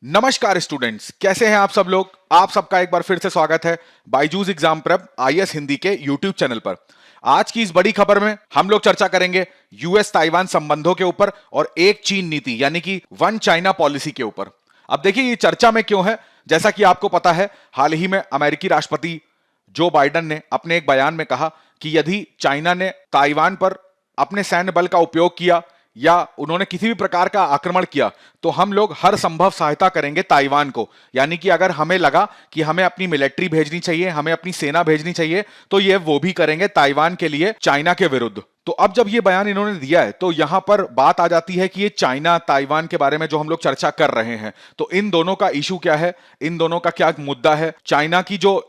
नमस्कार स्टूडेंट्स, कैसे हैं आप सब लोग। आप सबका एक बार फिर से स्वागत है Byju's exam prep IAS Hindi के यूट्यूब चैनल पर। आज की इस बड़ी खबर में हम लोग चर्चा करेंगे यूएस ताइवान संबंधों के ऊपर और एक चीन नीति यानी कि वन चाइना पॉलिसी के ऊपर। अब देखिए ये चर्चा में क्यों है। जैसा कि आपको पता है, हाल ही में अमेरिकी राष्ट्रपति जो बाइडेन ने अपने एक बयान में कहा कि यदि चाइना ने ताइवान पर अपने सैन्य बल का उपयोग किया या उन्होंने किसी भी प्रकार का आक्रमण किया तो हम लोग हर संभव सहायता करेंगे ताइवान को। यानी कि अगर हमें लगा कि हमें अपनी मिलिट्री भेजनी चाहिए, हमें अपनी सेना भेजनी चाहिए, तो ये वो भी करेंगे ताइवान के लिए चाइना के विरुद्ध। तो अब जब ये बयान इन्होंने दिया है तो यहां पर बात आ जाती है कि ये चाइना ताइवान के बारे में जो हम लोग चर्चा कर रहे हैं, तो इन दोनों का इशू क्या है, इन दोनों का क्या मुद्दा है। चाइना की जो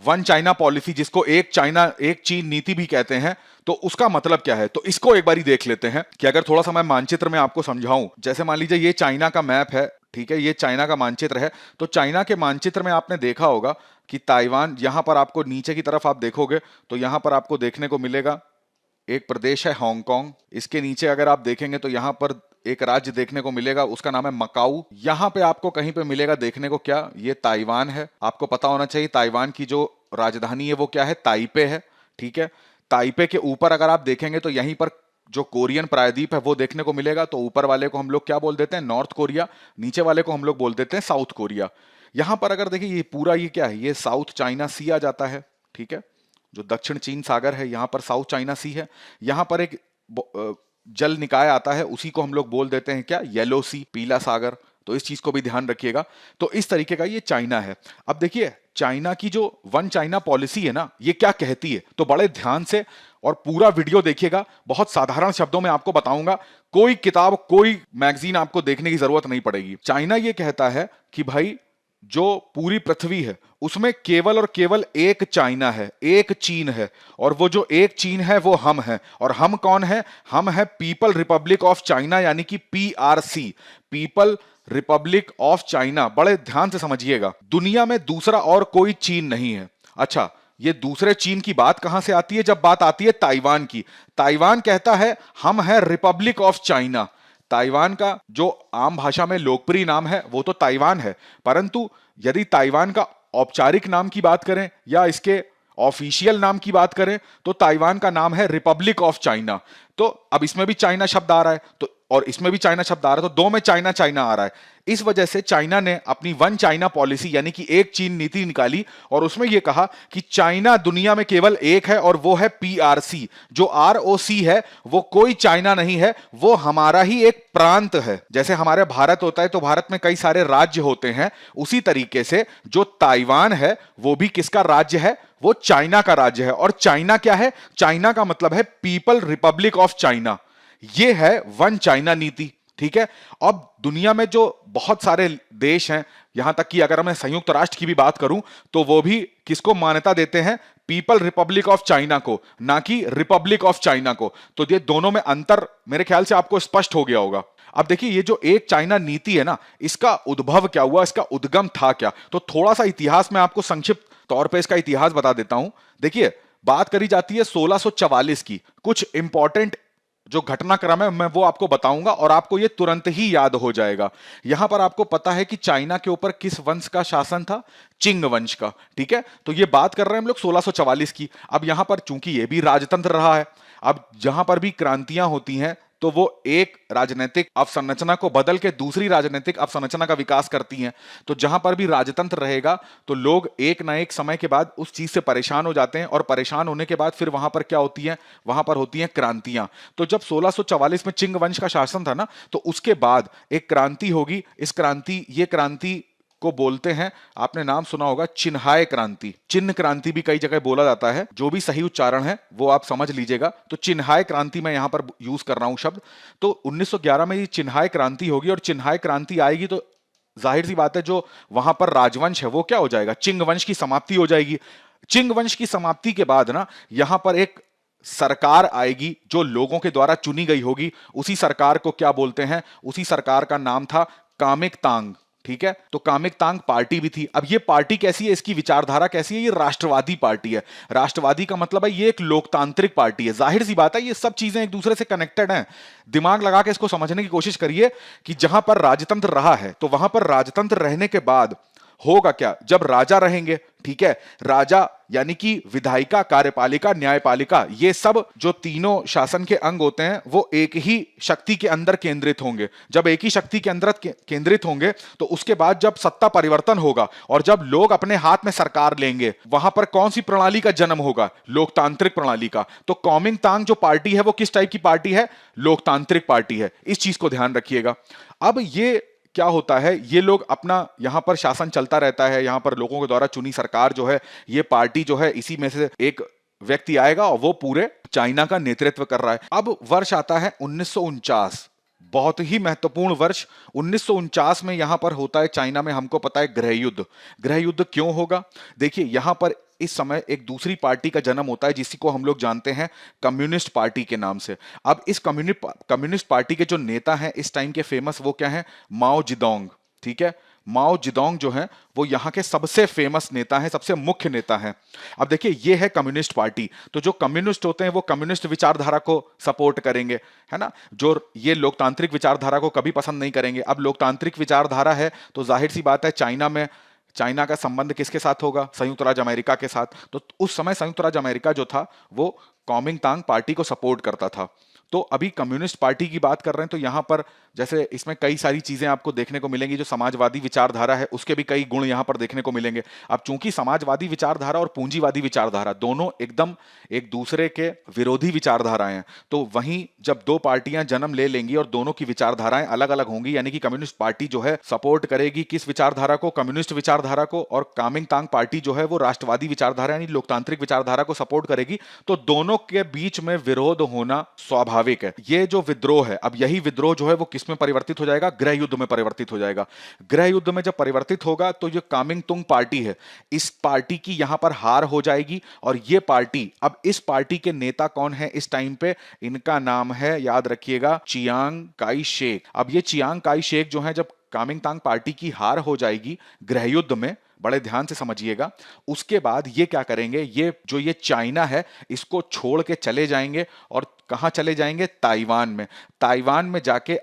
वन चाइना पॉलिसी, जिसको एक चाइना एक चीन नीति भी कहते हैं, तो उसका मतलब क्या है। तो इसको एक बारी देख लेते हैं कि अगर थोड़ा सा मैं मानचित्र में आपको समझाऊं। जैसे मान लीजिए ये चाइना का मैप है, ठीक है, ये चाइना का मानचित्र है। तो चाइना के मानचित्र में आपने देखा होगा कि ताइवान, यहां पर आपको नीचे की तरफ आप देखोगे तो यहां पर आपको देखने को मिलेगा एक प्रदेश है हांगकांग। इसके नीचे अगर आप देखेंगे तो यहां पर एक राज्य देखने को मिलेगा, उसका नाम है मकाऊ। यहां पे आपको कहीं पे मिलेगा देखने को क्या, ये ताइवान है। आपको पता होना चाहिए ताइवान की जो राजधानी है वो क्या है, ताइपे है। ठीक है, ताइपे के ऊपर अगर आप देखेंगे तो यहीं पर जो कोरियन प्रायद्वीप है वो देखने को मिलेगा। तो ऊपर वाले को हम लोग क्या बोल देते हैं, नॉर्थ कोरिया। नीचे वाले को हम लोग बोल देते हैं साउथ कोरिया। यहां पर अगर देखिए ये पूरा ये क्या है, ये साउथ चाइना सी आ जाता है। ठीक है, जो दक्षिण चीन सागर है यहां पर साउथ चाइना सी है। यहां पर एक जल निकाय आता है, उसी को हम लोग बोल देते हैं क्या, येलो सी, पीला सागर। तो इस चीज को भी ध्यान रखिएगा। तो इस तरीके का ये चाइना है। अब देखिए चाइना की जो वन चाइना पॉलिसी है ना, ये क्या कहती है, तो बड़े ध्यान से और पूरा वीडियो देखिएगा। बहुत साधारण शब्दों में आपको बताऊंगा, कोई किताब कोई मैगजीन आपको देखने की जरूरत नहीं पड़ेगी। चाइना ये कहता है कि भाई जो पूरी पृथ्वी है उसमें केवल और केवल एक चाइना है, एक चीन है, और वो जो एक चीन है वो हम हैं। और हम कौन है, हम है पीपल रिपब्लिक ऑफ चाइना, यानी कि PRC, people Republic of China. बड़े ध्यान से समझिएगा, दुनिया में दूसरा और कोई चीन नहीं है। अच्छा, ये दूसरे चीन की बात कहां से आती है, जब बात आती है ताइवान की। ताइवान कहता है हम है रिपब्लिक ऑफ चाइना। ताइवान का जो आम भाषा में लोकप्रिय नाम है वो तो ताइवान है, परंतु यदि ताइवान का औपचारिक नाम की बात करें या इसके ऑफिशियल नाम की बात करें तो ताइवान का नाम है रिपब्लिक ऑफ चाइना। तो अब इसमें भी चाइना शब्द आ रहा है तो, और इसमें भी चाइना शब्द आ रहा है, तो दो में चाइना चाइना आ रहा है। इस वजह से चाइना ने अपनी वन चाइना पॉलिसी यानी कि एक चीन नीति निकाली और उसमें यह कहा कि चाइना दुनिया में केवल एक है और वो है पीआरसी। जो आरओसी है वो कोई चाइना नहीं है, वो हमारा ही एक प्रांत है। जैसे हमारे भारत होता है तो भारत में कई सारे राज्य होते हैं, उसी तरीके से जो ताइवान है वो भी किसका राज्य है, वो चाइना का राज्य है। और चाइना क्या है, चाइना का मतलब है पीपल रिपब्लिक ऑफ चाइना। ये है वन चाइना नीति। ठीक है, अब दुनिया में जो बहुत सारे देश हैं, यहां तक कि अगर मैं संयुक्त राष्ट्र की भी बात करूं तो वो भी किसको मान्यता देते हैं, पीपल रिपब्लिक ऑफ चाइना को, ना कि रिपब्लिक ऑफ चाइना को। तो ये दोनों में अंतर मेरे ख्याल से आपको स्पष्ट हो गया होगा। अब देखिए ये जो एक चाइना नीति है ना, इसका उद्भव क्या हुआ, इसका उद्गम था क्या। तो थोड़ा सा इतिहास में आपको संक्षिप्त तौर पे इसका इतिहास बता देता हूं। देखिए बात करी जाती है 1644 की। कुछ इंपॉर्टेंट जो घटनाक्रम है मैं वो आपको बताऊंगा और आपको ये तुरंत ही याद हो जाएगा। यहां पर आपको पता है कि चाइना के ऊपर किस वंश का शासन था, चिंग वंश का। ठीक है, तो ये बात कर रहे हैं हम लोग 1644 की। अब यहां पर चूंकि ये भी राजतंत्र रहा है, अब जहां पर भी क्रांतियां होती हैं तो वो एक राजनीतिक अवसंरचना को बदल के दूसरी राजनीतिक अवसंरचना का विकास करती हैं। तो जहां पर भी राजतंत्र रहेगा तो लोग एक ना एक समय के बाद उस चीज से परेशान हो जाते हैं, और परेशान होने के बाद फिर वहां पर क्या होती है, वहां पर होती हैं क्रांतियां। तो जब 1644 में चिंग वंश का शासन था ना, तो उसके बाद एक क्रांति होगी। इस क्रांति, ये क्रांति को बोलते हैं, आपने नाम सुना होगा, चिन्हाय क्रांति। चिन्ह क्रांति भी कई जगह बोला जाता है, जो भी सही उच्चारण है वो आप समझ लीजिएगा। तो चिन्हाय क्रांति मैं यहां पर यूज कर रहा हूं शब्द। तो 1911 में ये चिन्हाय क्रांति होगी, और चिन्हाय क्रांति आएगी तो जाहिर सी बात है जो वहां पर राजवंश है वो क्या हो जाएगा, चिंग वंश की समाप्ति हो जाएगी। चिंग वंश की समाप्ति के बाद ना यहां पर एक सरकार आएगी जो लोगों के द्वारा चुनी गई होगी। उसी सरकार को क्या बोलते हैं, उसी सरकार का नाम था कामिक तांग। ठीक है, तो कामिंगतांग पार्टी भी थी। अब ये पार्टी कैसी है, इसकी विचारधारा कैसी है, ये राष्ट्रवादी पार्टी है। राष्ट्रवादी का मतलब है ये एक लोकतांत्रिक पार्टी है। जाहिर सी बात है ये सब चीजें एक दूसरे से कनेक्टेड हैं। दिमाग लगा के इसको समझने की कोशिश करिए कि जहां पर राजतंत्र रहा है तो वहां पर राजतंत्र रहने के बाद होगा क्या, जब राजा रहेंगे, ठीक है, राजा यानी कि विधायिका, कार्यपालिका, न्यायपालिका, ये सब जो तीनों शासन के अंग होते हैं वो एक ही शक्ति के अंदर केंद्रित होंगे। जब एक ही शक्ति के अंदर केंद्रित होंगे तो उसके बाद जब सत्ता परिवर्तन होगा और जब लोग अपने हाथ में सरकार लेंगे, वहां पर कौन सी प्रणाली का जन्म होगा, लोकतांत्रिक प्रणाली का। तो कॉमिंगतांग जो पार्टी है वो किस टाइप की पार्टी है, लोकतांत्रिक पार्टी है। इस चीज को ध्यान रखिएगा। अब ये क्या होता है, ये लोग अपना यहां पर शासन चलता रहता है, यहां पर लोगों के द्वारा चुनी सरकार जो है, ये पार्टी जो है, इसी में से एक व्यक्ति आएगा और वो पूरे चाइना का नेतृत्व कर रहा है। अब वर्ष आता है 1949, बहुत ही महत्वपूर्ण वर्ष। 1949 में यहां पर होता है चाइना में, हमको पता है, गृह युद्ध। गृह युद्ध क्यों होगा, देखिए यहां पर इस समय एक दूसरी पार्टी का जन्म होता है जिसी को हम लोग जानते हैं कम्युनिस्ट पार्टी के नाम से। अब इस कम्युनिस्ट पार्टी के जो नेता हैं इस टाइम के फेमस, वो क्या हैं, माओ जिदोंग। ठीक है, माओ जिदोंग जो है वो यहाँ के सबसे फेमस नेता हैं, सबसे मुख्य नेता हैं। अब देखिए ये है कम्युनिस्ट पार्टी, तो जो कम्युनिस्ट होते हैं वो कम्युनिस्ट विचारधारा को सपोर्ट करेंगे, है ना, जो ये लोकतांत्रिक विचारधारा को कभी पसंद नहीं करेंगे। अब लोकतांत्रिक विचारधारा है तो जाहिर सी बात है चाइना का संबंध किसके साथ होगा, संयुक्त राज्य अमेरिका के साथ। तो उस समय संयुक्त राज्य अमेरिका जो था वो कॉमिंगतांग पार्टी को सपोर्ट करता था। तो अभी कम्युनिस्ट पार्टी की बात कर रहे हैं तो यहां पर जैसे इसमें कई सारी चीजें आपको देखने को मिलेंगी। जो समाजवादी विचारधारा है उसके भी कई गुण यहां पर देखने को मिलेंगे। अब चूंकि समाजवादी विचारधारा और पूंजीवादी विचारधारा दोनों एकदम एक दूसरे के विरोधी विचारधाराएं हैं, तो वहीं जब दो पार्टियां जन्म ले लेंगी और दोनों की विचारधाराएं अलग अलग होंगी, यानी कि कम्युनिस्ट पार्टी जो है सपोर्ट करेगी किस विचारधारा को, कम्युनिस्ट विचारधारा को, और कामिंगतांग पार्टी जो है वो राष्ट्रवादी विचारधारा यानी लोकतांत्रिक विचारधारा को सपोर्ट करेगी, तो दोनों के बीच में विरोध होना स्वाभाविक है। ये जो विद्रोह है, अब यही विद्रोह जो है वो किसमें परिवर्तित हो जाएगा, गृह युद्ध में परिवर्तित हो जाएगा। गृह युद्ध में जब परिवर्तित होगा तो जो कामिंगतुंग पार्टी है, इस पार्टी की यहां पर हार हो जाएगी। और ये पार्टी, अब इस पार्टी के नेता कौन है इस टाइम पे, इनका नाम है, याद रखिएगा, चियांग काई शेक। अब ये चियांग काई शेक जो है, जब कामिंगतांग पार्टी की हार हो जाएगी गृह युद्ध में, बड़े ध्यान से समझिएगा, उसके बाद ये क्या करेंगे, ये जो ये चाइना है इसको छोड़ के चले जाएंगे। और कहां चले जाएंगे, ताइवान में। ताइवान में जाके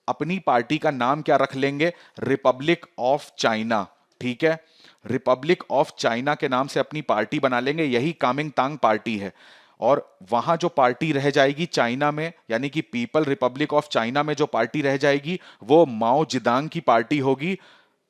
अपनी पार्टी का नाम क्या रख लेंगे, रिपब्लिक ऑफ चाइना। ठीक है, रिपब्लिक ऑफ चाइना के नाम से अपनी पार्टी बना लेंगे, यही कामिंगतांग पार्टी है। और वहां जो पार्टी रह जाएगी चाइना में, यानी कि पीपल रिपब्लिक ऑफ चाइना में जो पार्टी रह जाएगी वो माओ जेदांग की पार्टी होगी।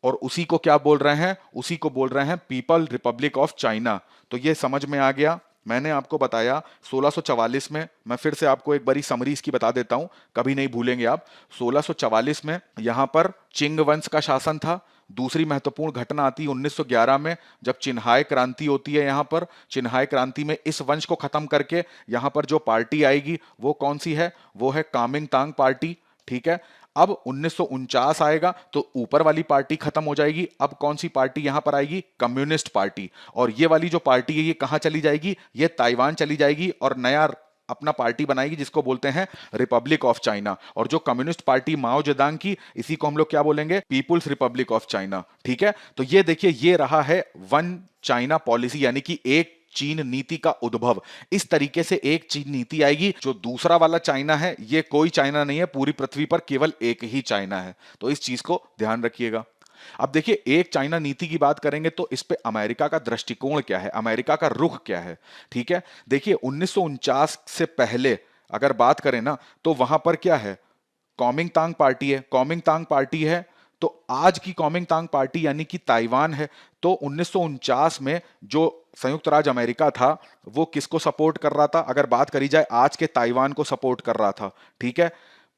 और उसी को क्या बोल रहे हैं, उसी को बोल रहे हैं पीपल रिपब्लिक ऑफ चाइना। तो ये समझ में आ गया। मैंने आपको बताया 1644 में, मैं फिर से आपको एक बारी समरी इसकी बता देता हूं, कभी नहीं भूलेंगे आप। 1644 में यहां पर चिंग वंश का शासन था। दूसरी महत्वपूर्ण घटना आती है 1911 में, जब चिन्हाई क्रांति होती है। यहां पर चिन्हाई क्रांति में इस वंश को खत्म करके यहां पर जो पार्टी आएगी वो कौन सी है, वो है कामिंगतांग पार्टी। ठीक है, अब 1949 आएगा तो ऊपर वाली पार्टी खत्म हो जाएगी। अब कौन सी पार्टी यहां पर आएगी, कम्युनिस्ट पार्टी। और ये वाली जो पार्टी है ये कहां चली जाएगी, ये ताइवान चली जाएगी और नया अपना पार्टी बनाएगी जिसको बोलते हैं रिपब्लिक ऑफ चाइना। और जो कम्युनिस्ट पार्टी माओ जेदांग की, इसी को हम लोग क्या बोलेंगे, पीपुल्स रिपब्लिक ऑफ चाइना। ठीक है, तो ये देखिए, ये रहा है वन चाइना पॉलिसी, यानी कि एक चीन नीति का उद्भव। इस तरीके से एक चीन नीति आएगी। जो दूसरा वाला चाइना है ये कोई चाइना नहीं है, पूरी पृथ्वी पर केवल एक ही चाइना है। तो इस चीज को ध्यान रखिएगा। अब देखिए, एक चाइना नीति की बात करेंगे तो इस पे अमेरिका का दृष्टिकोण क्या है, अमेरिका का रुख क्या है। ठीक है, देखिए 1949 से पहले अगर बात करें ना तो वहां पर क्या है, कॉमिंगतांग पार्टी है, कॉमिंगतांग पार्टी है। तो आज की कॉमिंगतांग पार्टी यानी कि ताइवान है। तो 1949 में जो संयुक्त राज्य अमेरिका था वो किसको सपोर्ट कर रहा था, अगर बात करी जाए आज के ताइवान को सपोर्ट कर रहा था। ठीक है,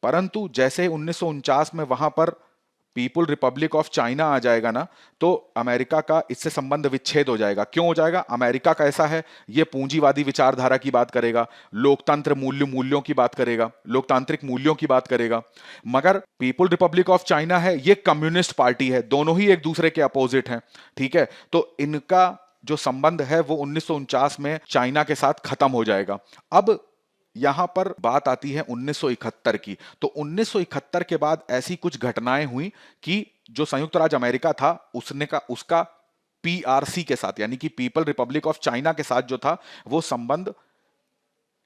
परंतु जैसे 1949 में वहां पर पीपुल रिपब्लिक ऑफ चाइना आ जाएगा ना, तो अमेरिका का इससे संबंध विच्छेद हो जाएगा। क्यों हो जाएगा, अमेरिका कैसा है, ये पूंजीवादी विचारधारा की बात करेगा, लोकतंत्र मूल्यों की बात करेगा, लोकतांत्रिक मूल्यों की बात करेगा। मगर पीपुल रिपब्लिक ऑफ चाइना है, ये कम्युनिस्ट पार्टी है, दोनों ही एक दूसरे के अपोजिट हैं। ठीक है, तो इनका जो संबंध है वो 1949 में चाइना के साथ खत्म हो जाएगा। अब यहां पर बात आती है 1971 की। तो 1971 के बाद ऐसी कुछ घटनाएं हुई कि जो संयुक्त राज्य अमेरिका था उसका पीआरसी के साथ यानी कि पीपल रिपब्लिक ऑफ चाइना के साथ जो था वो संबंध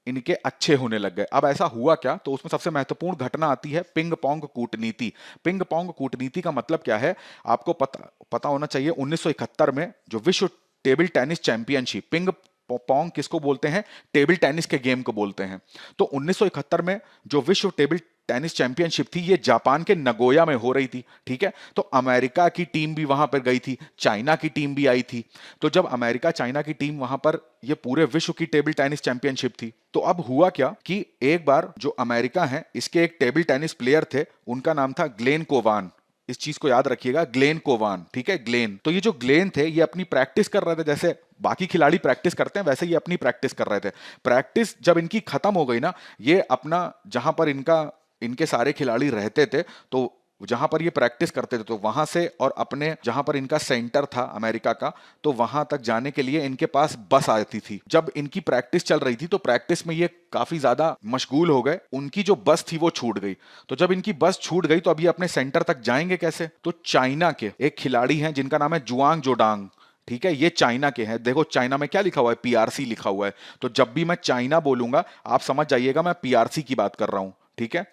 इनके अच्छे होने लग गए। अब ऐसा हुआ क्या, तो उसमें सबसे महत्वपूर्ण घटना आती है पिंग पोंग कूटनीति। पिंग पोंग कूटनीति का मतलब क्या है, आपको पता होना चाहिए। 1971 में जो विश्व table tennis championship, ping pong किसको बोलते हैं, टेबल टेनिस के गेम को बोलते हैं। तो 1971 में जो विश्व टेबल टेनिस चैंपियनशिप थी ये जापान के नगोया में हो रही थी, ठीक है। तो अमेरिका की टीम भी वहां पर गई थी, चाइना की टीम भी आई थी। तो जब अमेरिका चाइना की टीम वहां पर, ये पूरे विश्व की टेबल टेनिस चैंपियनशिप थी। तो अब हुआ क्या कि एक बार जो अमेरिका है इसके एक टेबल टेनिस प्लेयर थे, उनका नाम था ग्लेन कोवान। इस चीज को याद रखिएगा, ग्लेन कोवान, ठीक है, ग्लेन। तो ये जो ग्लेन थे ये अपनी प्रैक्टिस कर रहे थे, जैसे बाकी खिलाड़ी प्रैक्टिस करते हैं वैसे ये अपनी प्रैक्टिस कर रहे थे। प्रैक्टिस जब इनकी खत्म हो गई ना, ये अपना जहां पर इनके सारे खिलाड़ी रहते थे, तो जहां पर ये प्रैक्टिस करते थे, तो वहां से और अपने जहां पर इनका सेंटर था अमेरिका का, तो वहां तक जाने के लिए इनके पास बस आती थी। जब इनकी प्रैक्टिस चल रही थी तो प्रैक्टिस में ये काफी ज्यादा मशगूल हो गए, उनकी जो बस थी वो छूट गई। तो जब इनकी बस छूट गई तो अभी अपने सेंटर तक जाएंगे कैसे, तो चाइना के एक खिलाड़ी हैं जिनका नाम है जुआंग जोडांग, ठीक है, ये चाइना के हैं। देखो चाइना में क्या लिखा हुआ है, पीआरसी लिखा हुआ है। तो जब भी मैं चाइना बोलूंगा आप समझ जाइएगा मैं पीआरसी की बात कर रहा हूं, ठीक है।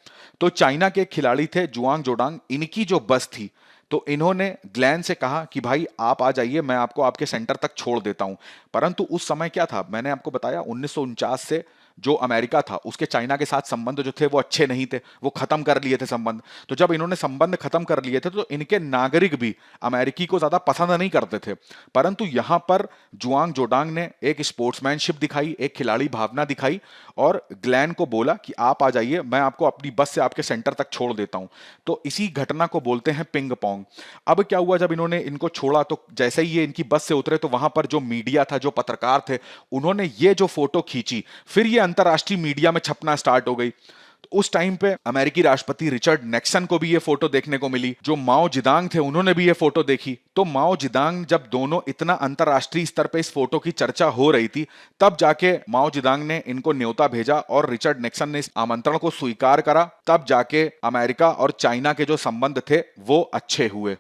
तो चाइना के खिलाड़ी थे जुआंग जोडांग, इनकी जो बस थी, तो इन्होंने ग्लेन से कहा कि भाई आप आ जाइए, मैं आपको आपके सेंटर तक छोड़ देता हूं। परंतु उस समय क्या था, मैंने आपको बताया 1949 से जो अमेरिका था उसके चाइना के साथ संबंध जो थे वो अच्छे नहीं थे, वो खत्म कर लिए थे संबंध। तो जब इन्होंने संबंध खत्म कर लिए थे तो इनके नागरिक भी अमेरिकी को ज्यादा पसंद नहीं करते थे। परंतु यहां पर जुआंग जोडांग ने एक स्पोर्ट्समैनशिप दिखाई, एक खिलाड़ी भावना दिखाई और ग्लेन को बोला कि आप आ जाइए, मैं आपको अपनी बस से आपके सेंटर तक छोड़ देता हूं। तो इसी घटना को बोलते हैं पिंग पोंग। अब क्या हुआ, जब इन्होंने इनको छोड़ा तो जैसे ही ये इनकी बस से उतरे तो वहां पर जो मीडिया था, जो पत्रकार थे, उन्होंने ये जो फोटो खींची, फिर ये अंतरराष्ट्रीय मीडिया में छपना स्टार्ट हो गई। तो उस टाइम पे अमेरिकी राष्ट्रपति रिचर्ड निक्सन को भी ये फोटो देखने को मिली। जो माओ जिदांग थे उन्होंने भी ये फोटो देखी। तो माओ जिदांग, जब दोनों इतना अंतरराष्ट्रीय स्तर पे इस फोटो की चर्चा हो रही थी, तब जाके माओ जिदांग ने इनको न्योता भेजा और रिचर्ड निक्सन ने इस आमंत्रण को स्वीकार करा। तब जाके अमेरिका और चाइना के जो संबंध थे वो अच्छे हुए।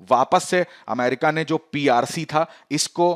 वापस से अमेरिका ने जो पीआरसी था इसको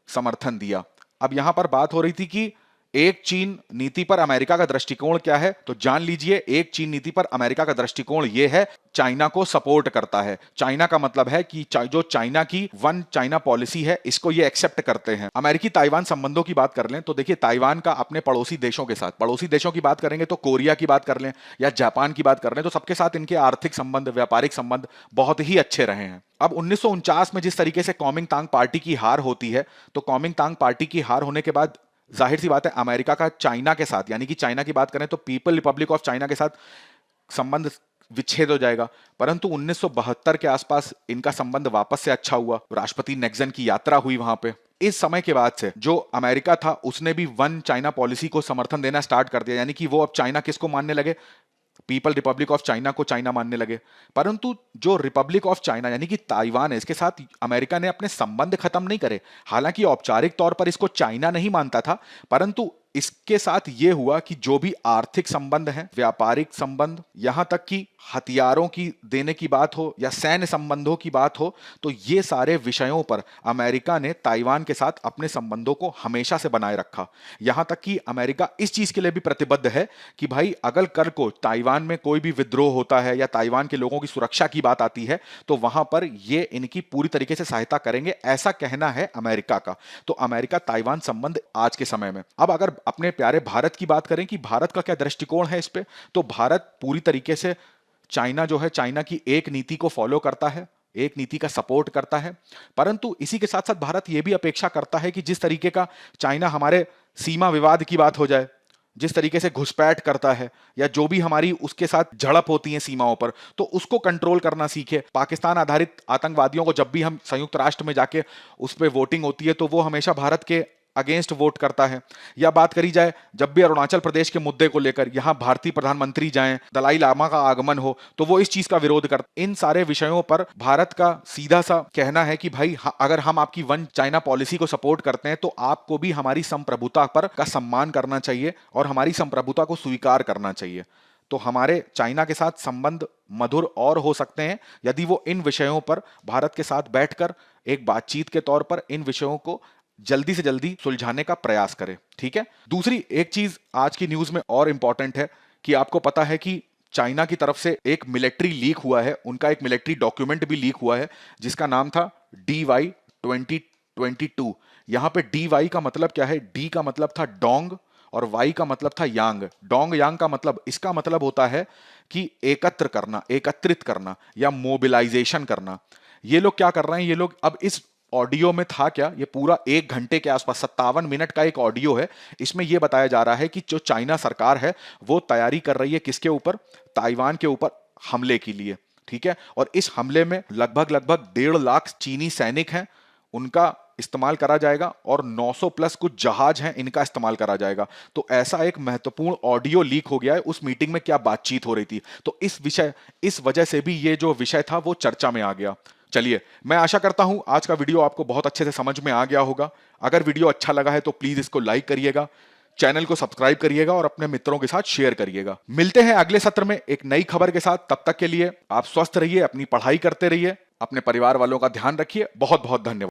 समर्थन दिया। अब यहां पर बात हो रही थी कि एक चीन नीति पर अमेरिका का दृष्टिकोण क्या है, तो जान लीजिए एक चीन नीति पर अमेरिका का दृष्टिकोण यह है, चाइना को सपोर्ट करता है। चाइना का मतलब है कि जो चाइना की वन चाइना पॉलिसी है इसको ये एक्सेप्ट करते हैं। अमेरिकी ताइवान संबंधों की बात कर लें तो देखिए ताइवान का अपने पड़ोसी देशों के साथ, पड़ोसी देशों की बात करेंगे तो कोरिया की बात कर लें या जापान की बात कर लें, तो सबके साथ इनके आर्थिक संबंध, व्यापारिक संबंध बहुत ही अच्छे रहे हैं। अब 1949 में जिस तरीके से कॉमिंगतांग पार्टी की हार होती है, तो कॉमिंगतांग पार्टी की हार होने के बाद जाहिर सी बात है अमेरिका का चाइना के साथ, यानी कि चाइना की बात करें तो पीपल रिपब्लिक ऑफ चाइना के साथ संबंध विच्छेद हो जाएगा। परंतु 1972 के आसपास इनका संबंध वापस से अच्छा हुआ। राष्ट्रपति निक्सन की यात्रा हुई वहां पे। इस समय के बाद से जो अमेरिका था उसने भी वन चाइना पॉलिसी को समर्थन देना स्टार्ट कर दिया, यानी कि वो अब चाइना किसको मानने लगे, पीपल रिपब्लिक ऑफ चाइना को चाइना मानने लगे। परंतु जो रिपब्लिक ऑफ चाइना यानी कि ताइवान है, इसके साथ अमेरिका ने अपने संबंध खत्म नहीं करे। हालांकि औपचारिक तौर पर इसको चाइना नहीं मानता था, परंतु इसके साथ यह हुआ कि जो भी आर्थिक संबंध हैं, व्यापारिक संबंध, यहां तक कि हथियारों की देने की बात हो या सैन्य संबंधों की बात हो, तो ये सारे विषयों पर अमेरिका ने ताइवान के साथ अपने संबंधों को हमेशा से बनाए रखा। यहां तक कि अमेरिका इस चीज के लिए भी प्रतिबद्ध है कि भाई अगर कल को ताइवान में कोई भी विद्रोह होता है या ताइवान के लोगों की सुरक्षा की बात आती है तो वहां पर ये इनकी पूरी तरीके से सहायता करेंगे, ऐसा कहना है अमेरिका का। तो अमेरिका ताइवान संबंध आज के समय में। अब अगर अपने प्यारे भारत की बात करें कि भारत का क्या दृष्टिकोण है इस पे, तो भारत पूरी तरीके से चाइना जो है, चाइना की एक नीति को फॉलो करता है, एक नीति का सपोर्ट करता है। परंतु इसी के साथ साथ भारत यह भी अपेक्षा करता है कि जिस तरीके का चाइना हमारे सीमा विवाद की बात हो जाए, जिस तरीके से घुसपैठ करता है या जो भी हमारी उसके साथ झड़प होती है सीमाओं पर, तो उसको कंट्रोल करना सीखे। पाकिस्तान आधारित आतंकवादियों को जब भी हम संयुक्त राष्ट्र में जाके उस पर वोटिंग होती है तो वो हमेशा भारत के अगेंस्ट वोट करता है। या बात करी जाए जब भी अरुणाचल प्रदेश के मुद्दे को लेकर यहां भारतीय प्रधानमंत्री जाएं, दलाई लामा का आगमन हो, तो वो इस चीज का विरोध करते। इन सारे विषयों पर भारत का सीधा सा कहना है कि भाई अगर हम आपकी वन चाइना पॉलिसी को सपोर्ट करते हैं तो आपको भी हमारी संप्रभुता पर का सम्मान करना चाहिए और हमारी संप्रभुता को स्वीकार करना चाहिए। तो हमारे चाइना के साथ संबंध मधुर और हो सकते हैं यदि वो इन विषयों पर भारत के साथ बैठकर एक बातचीत के तौर पर इन विषयों को जल्दी से जल्दी सुलझाने का प्रयास करे। ठीक है। दूसरी एक चीज आज की न्यूज में और इंपॉर्टेंट है कि आपको पता है कि चाइना की तरफ से एक मिलिट्री लीक हुआ है, उनका एक मिलिट्री डॉक्यूमेंट भी लीक हुआ है जिसका नाम था DY-2022। यहां पे DY का मतलब क्या है? डी का मतलब था डोंग और वाई का मतलब था यांग। डोंग यांग का मतलब, इसका मतलब होता है कि एकत्र करना, एकत्रित करना या मोबिलाइजेशन करना। ये लोग क्या कर रहे हैं? ये लोग अब इस ऑडियो में था क्या, ये पूरा 1 घंटे के आसपास 57 मिनट का एक ऑडियो है। इसमें यह बताया जा रहा है कि जो चाइना सरकार है वो तैयारी कर रही है किसके ऊपर? ताइवान के ऊपर हमले के लिए। ठीक है। और इस हमले में लगभग लगभग 1.5 लाख चीनी सैनिक हैं, उनका इस्तेमाल करा जाएगा और 900 प्लस कुछ जहाज हैं, इनका इस्तेमाल करा जाएगा। तो ऐसा एक महत्वपूर्ण ऑडियो लीक हो गया है। उस मीटिंग में क्या बातचीत हो रही थी, तो इस वजह से भी ये जो विषय था वो चर्चा में आ गया। चलिए, मैं आशा करता हूं आज का वीडियो आपको बहुत अच्छे से समझ में आ गया होगा। अगर वीडियो अच्छा लगा है तो प्लीज इसको लाइक करिएगा, चैनल को सब्सक्राइब करिएगा और अपने मित्रों के साथ शेयर करिएगा। मिलते हैं अगले सत्र में एक नई खबर के साथ। तब तक के लिए आप स्वस्थ रहिए, अपनी पढ़ाई करते रहिए, अपने परिवार वालों का ध्यान रखिए। बहुत बहुत धन्यवाद।